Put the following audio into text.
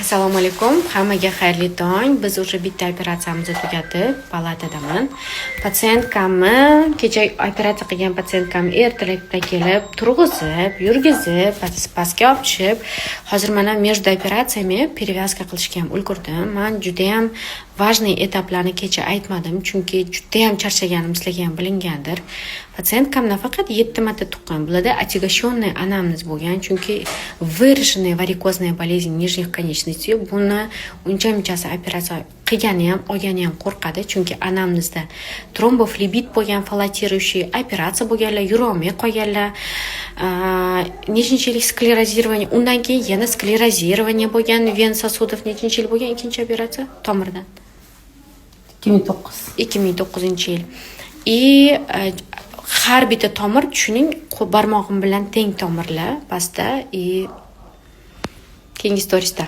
Assalomu alaykum. Hammaga xayrli tong. Biz уже bitta operatsiyamizni tugatib, palatadaman. Patsientkamni, kecha operatsiya qilgan patsientkamni ertalabda kelib, turg'izib, yurgizib, pastga olib tushib, hozir mana между operatsiyami перевязка qilishga ham ulgurdim. Men juda ham важный etaplarni kecha aytmadim, chunki juda ham charchaganim sizlarga ham bilingandir. Patsientkam nafaqat 7 marta tuqqan, bularda отягощенный анамнез bo'lgan, chunki выраженная варикозная болезнь нижних конечностей. Buni uncha-munchasi operatsiya qilgani ham, olgani ham qo'rqadi, chunki anamnezda tromboflebit bo'lgan, falatiruющий operatsiya bo'lganlar, yurolmay qolganlar, nechinchi yil sklerozирование, undan keyin yana sklerozирование bo'lgan, ven sosudov nechinchi yil bo'lgan ikkinchi operatsiya tomirdan 2009-yil. Har bitta tomir tushuning barmog'im bilan teng tomirlar pastda. Keyingi storiesda